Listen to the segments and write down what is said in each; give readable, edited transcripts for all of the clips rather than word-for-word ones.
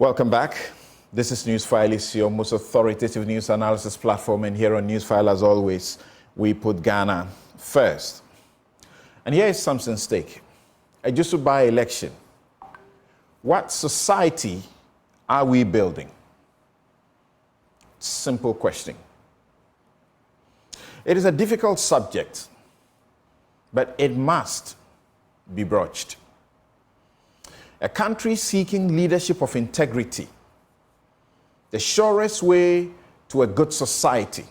Welcome back. This is Newsfile. It's your most authoritative news analysis platform, and here on Newsfile, as always, we put Ghana first. And here is Samson's take. Ejisu by-election. What society are we building? Simple question. It is a difficult subject, but it must be broached. A country seeking leadership of integrity, the surest way to a good society,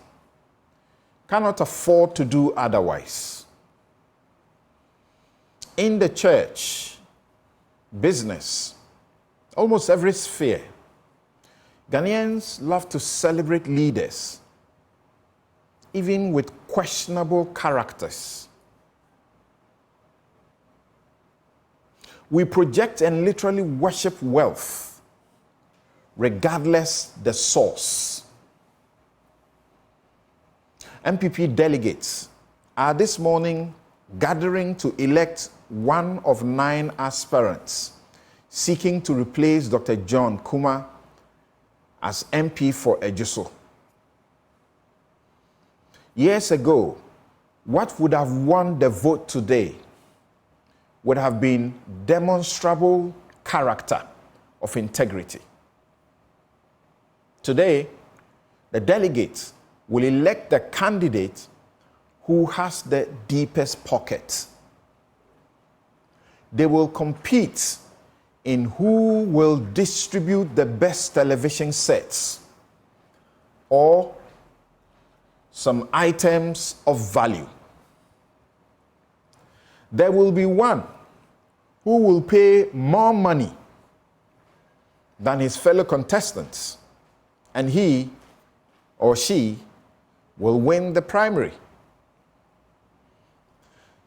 cannot afford to do otherwise. In the church, business, almost every sphere, Ghanaians love to celebrate leaders, even with questionable characters. We project and literally worship wealth, regardless the source. MPP delegates are this morning gathering to elect one of 9 aspirants seeking to replace Dr. John Kuma as MP for Ejisu. Years ago, what would have won the vote today would have been demonstrable character of integrity. Today, the delegates will elect the candidate who has the deepest pocket. They will compete in who will distribute the best television sets or some items of value. There will be one who will pay more money than his fellow contestants, and he or she will win the primary.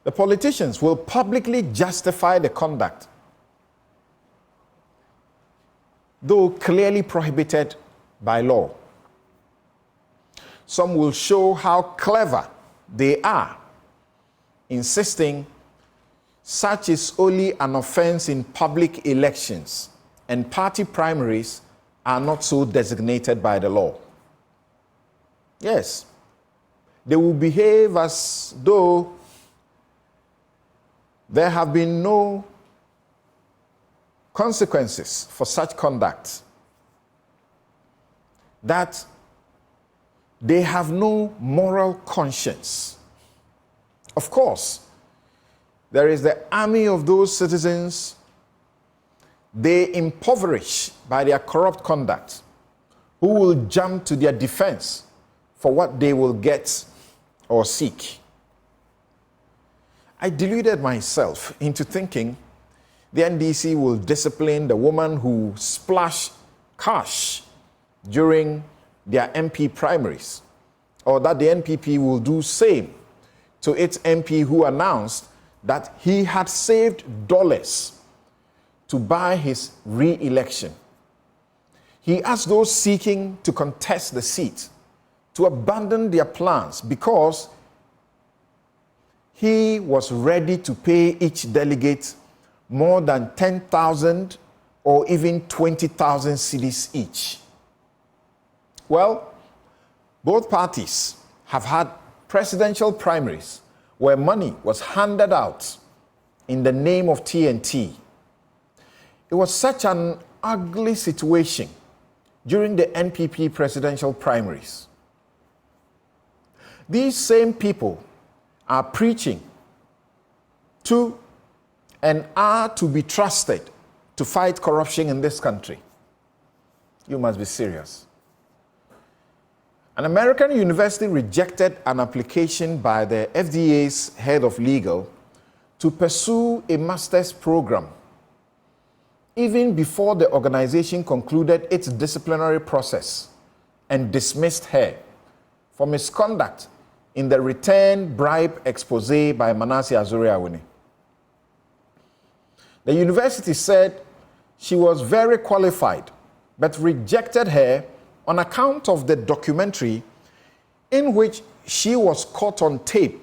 The politicians will publicly justify the conduct, though clearly prohibited by law. Some will show how clever they are, insisting such is only an offense in public elections, and party primaries are not so designated by the law. Yes, they will behave as though there have been no consequences for such conduct, that they have no moral conscience. Of course, there is the army of those citizens they impoverish by their corrupt conduct, who will jump to their defense for what they will get or seek. I deluded myself into thinking the NDC will discipline the woman who splashed cash during their MP primaries, or that the NPP will do same to its MP who announced that he had saved dollars to buy his re-election. He asked those seeking to contest the seat to abandon their plans because he was ready to pay each delegate more than 10,000 or even 20,000 cedis each. Well, both parties have had presidential primaries where money was handed out in the name of TNT. It was such an ugly situation during the NPP presidential primaries. These same people are preaching to and are to be trusted to fight corruption in this country. You must be serious. An American university rejected an application by the FDA's head of legal to pursue a master's program, even before the organization concluded its disciplinary process and dismissed her for misconduct in the return bribe expose by Manasseh Azuri-Awuni. The university said she was very qualified, but rejected her on account of the documentary in which she was caught on tape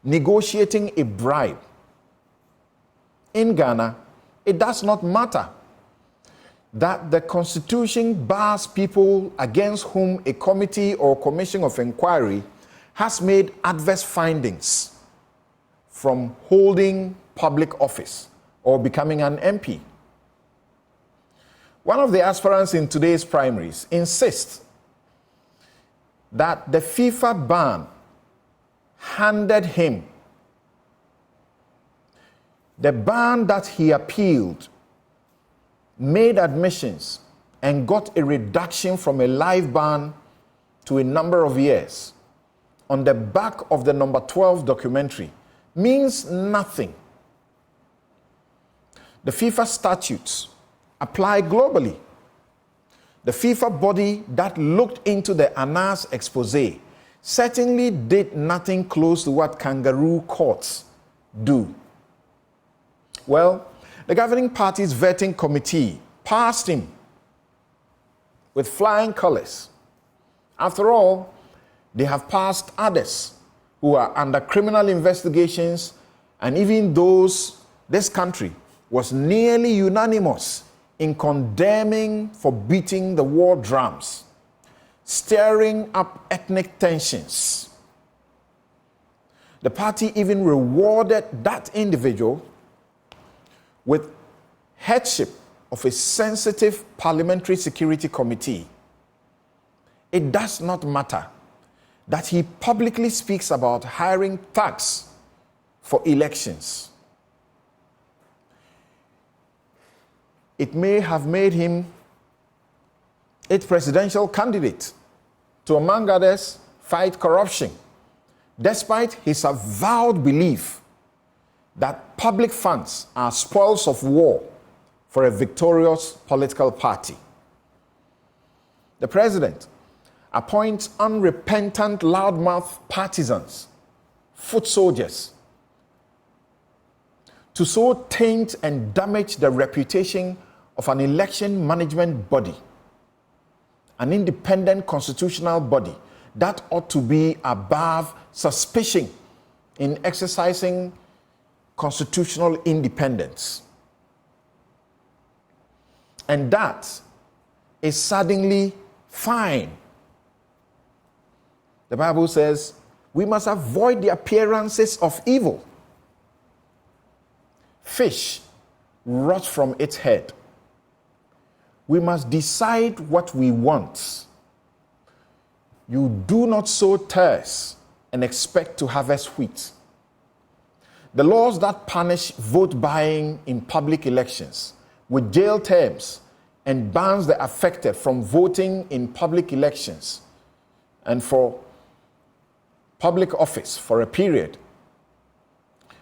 negotiating a bribe. In Ghana, it does not matter. that the Constitution bars people against whom a committee or commission of inquiry has made adverse findings from holding public office or becoming an MP. One of the aspirants in today's primaries insists that the FIFA ban handed him the ban that he appealed, made admissions, and got a reduction from a life ban to a number of years on the back of the number 12 documentary means nothing. The FIFA statutes apply globally. The FIFA body that looked into the Anas expose certainly did nothing close to what kangaroo courts do. Well, the governing party's vetting committee passed him with flying colors. After all, they have passed others who are under criminal investigations, and even those this country was nearly unanimous in condemning for beating the war drums, stirring up ethnic tensions. The party even rewarded that individual with headship of a sensitive parliamentary security committee. It does not matter that he publicly speaks about hiring thugs for elections. It may have made him its presidential candidate to, among others, fight corruption, despite his avowed belief that public funds are spoils of war for a victorious political party. The president appoints unrepentant loudmouth partisans, foot soldiers, to so taint and damage the reputation of an election management body, an independent constitutional body that ought to be above suspicion in exercising constitutional independence. And that is suddenly fine. The Bible says we must avoid the appearances of evil. Fish rot from its head. We must decide what we want. You do not sow tares and expect to harvest wheat. The laws that punish vote buying in public elections with jail terms and bans the affected from voting in public elections and for public office for a period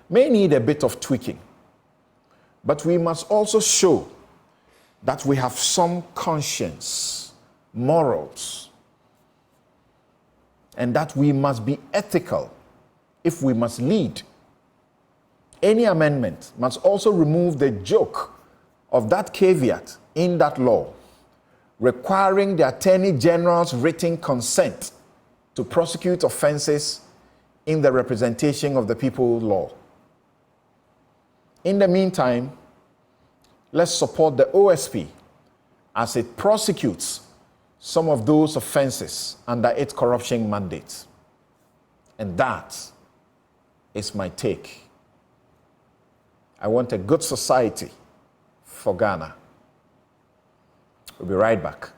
may need a bit of tweaking. But we must also show that we have some conscience, morals, and that we must be ethical if we must lead. Any amendment must also remove the joke of that caveat in that law, requiring the Attorney General's written consent to prosecute offenses in the representation of the people law. In the meantime, let's support the OSP as it prosecutes some of those offenses under its corruption mandate. And that is my take. I want a good society for Ghana. We'll be right back.